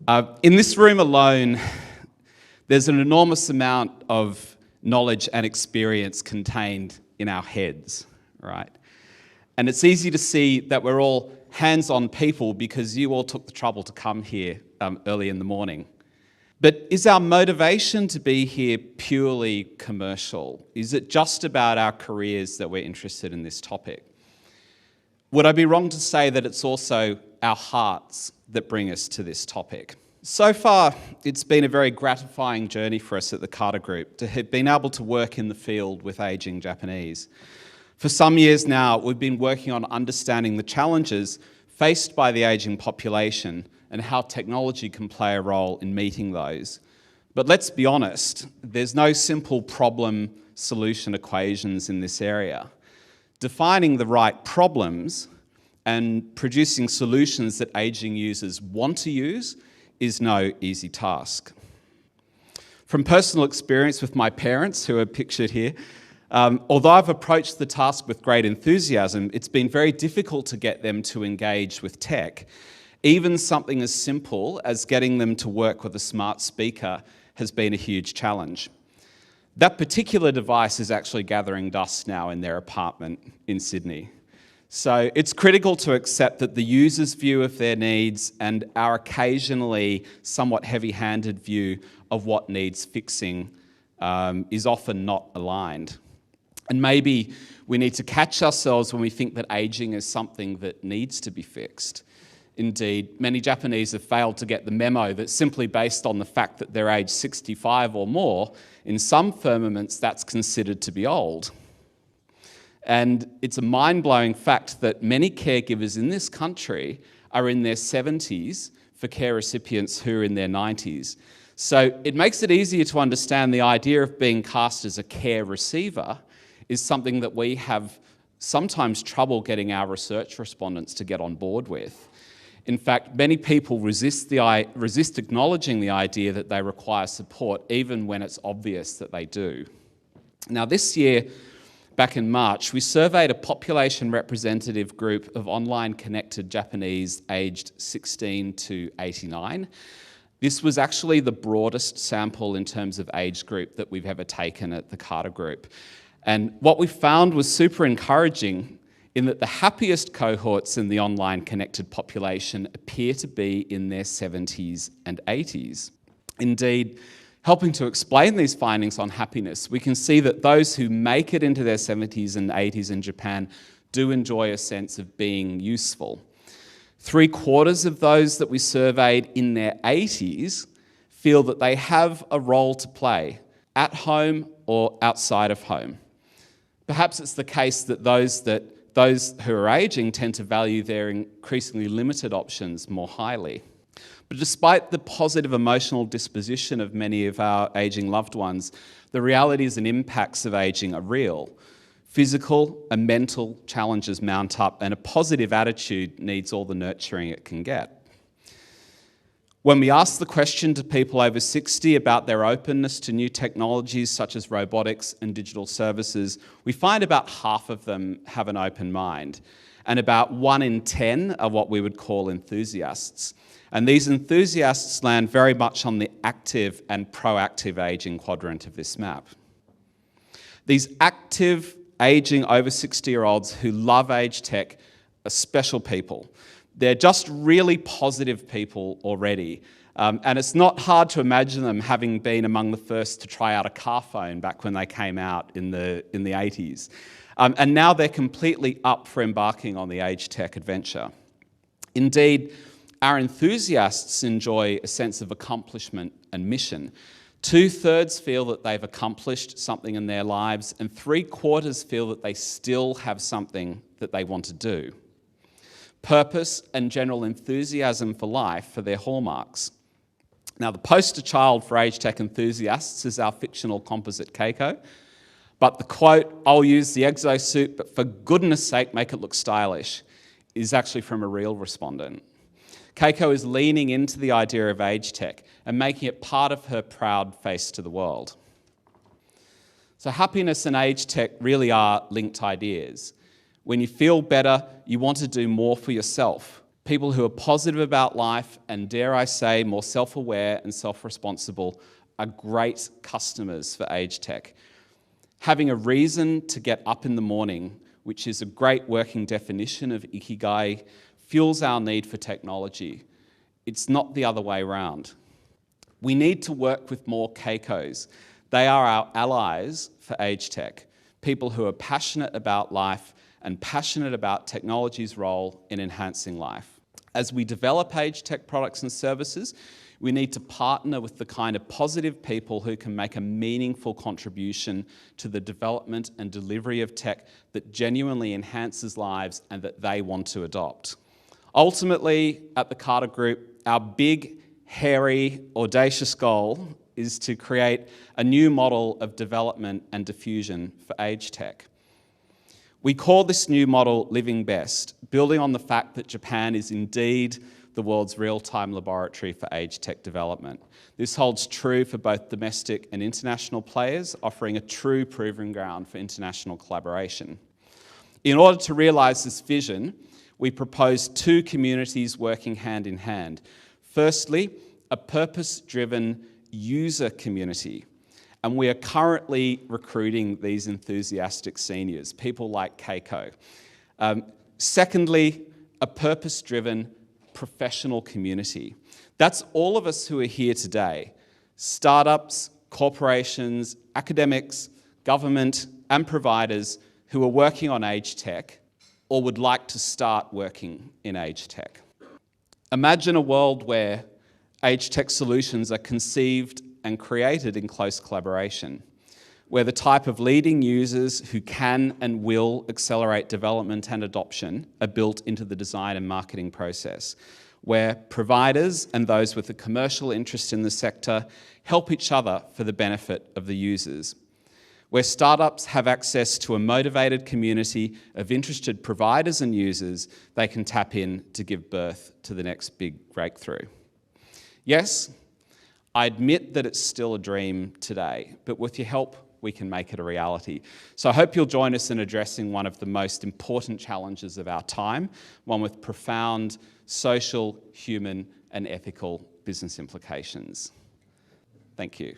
In this room alone, there's an enormous amount of knowledge and experience contained in our heads, right? And it's easy to see that we're all hands-on people because you all took the trouble to come here early in the morning. But is our motivation to be here purely commercial? Is it just about our careers that we're interested in this topic? Would I be wrong to say that it's also our hearts that bring us to this topic? So far, it's been a very gratifying journey for us at the Carter Group to have been able to work in the field with ageing Japanese. For some years now, we've been working on understanding the challenges faced by the ageing population and how technology can play a role in meeting those. But let's be honest, there's no simple problem-solution equations in this area. Defining the right problems and producing solutions that ageing users want to use is no easy task. From personal experience with my parents, who are pictured here, although I've approached the task with great enthusiasm, it's been very difficult to get them to engage with tech. Even something as simple as getting them to work with a smart speaker has been a huge challenge. That particular device is actually gathering dust now in their apartment in Sydney. So it's critical to accept that the user's view of their needs and our occasionally somewhat heavy-handed view of what needs fixing is often not aligned. And maybe we need to catch ourselves when we think that ageing is something that needs to be fixed. Indeed, many Japanese have failed to get the memo that simply based on the fact that they're aged 65 or more, in some firmaments that's considered to be old. And it's a mind-blowing fact that many caregivers in this country are in their 70s for care recipients who are in their 90s. So it makes it easier to understand the idea of being cast as a care receiver is something that we have sometimes trouble getting our research respondents to get on board with. In fact, many people resist acknowledging the idea that they require support, even when it's obvious that they do. Now, this year, back in March, we surveyed a population representative group of online connected Japanese aged 16 to 89. This was actually the broadest sample in terms of age group that we've ever taken at the Carter Group. And what we found was super encouraging in that the happiest cohorts in the online connected population appear to be in their 70s and 80s. Indeed, helping to explain these findings on happiness, we can see that those who make it into their 70s and 80s in Japan do enjoy a sense of being useful. 3/4 of those that we surveyed in their 80s feel that they have a role to play at home or outside of home. Perhaps it's the case that those who are aging tend to value their increasingly limited options more highly. But despite the positive emotional disposition of many of our aging loved ones, the realities and impacts of aging are real. Physical and mental challenges mount up, and a positive attitude needs all the nurturing it can get. When we ask the question to people over 60 about their openness to new technologies such as robotics and digital services, we find about half of them have an open mind, and about 1 in 10 are what we would call enthusiasts. And these enthusiasts land very much on the active and proactive aging quadrant of this map. These active aging over 60-year-olds who love age tech are special people. They're just really positive people already. And it's not hard to imagine them having been among the first to try out a car phone back when they came out in the 80s. And now they're completely up for embarking on the age tech adventure. Indeed, our enthusiasts enjoy a sense of accomplishment and mission. 2/3 feel that they've accomplished something in their lives, and 3/4 feel that they still have something that they want to do. Purpose and general enthusiasm for life are their hallmarks. Now, the poster child for age tech enthusiasts is our fictional composite Keiko, but the quote, "I'll use the exosuit, but for goodness sake, make it look stylish," is actually from a real respondent. Keiko is leaning into the idea of age tech and making it part of her proud face to the world. So happiness and age tech really are linked ideas. When you feel better, you want to do more for yourself. People who are positive about life and, dare I say, more self-aware and self-responsible are great customers for age tech. Having a reason to get up in the morning, which is a great working definition of ikigai, fuels our need for technology. It's not the other way around. We need to work with more Keikos. They are our allies for age tech, people who are passionate about life and passionate about technology's role in enhancing life. As we develop age tech products and services, we need to partner with the kind of positive people who can make a meaningful contribution to the development and delivery of tech that genuinely enhances lives and that they want to adopt. Ultimately, at the Carter Group, our big, hairy, audacious goal is to create a new model of development and diffusion for age tech. We call this new model Living Best, building on the fact that Japan is indeed the world's real-time laboratory for age tech development. This holds true for both domestic and international players, offering a true proving ground for international collaboration. In order to realise this vision, we propose two communities working hand in hand. Firstly, a purpose-driven user community. And we are currently recruiting these enthusiastic seniors, people like Keiko. Secondly, a purpose-driven professional community. That's all of us who are here today. Startups, corporations, academics, government, and providers who are working on age tech or would like to start working in age tech. Imagine a world where age tech solutions are conceived and created in close collaboration, where the type of leading users who can and will accelerate development and adoption are built into the design and marketing process, where providers and those with a commercial interest in the sector help each other for the benefit of the users, where startups have access to a motivated community of interested providers and users they can tap in to give birth to the next big breakthrough. Yes, I admit that it's still a dream today, but with your help, we can make it a reality. So I hope you'll join us in addressing one of the most important challenges of our time, one with profound social, human, and ethical business implications. Thank you.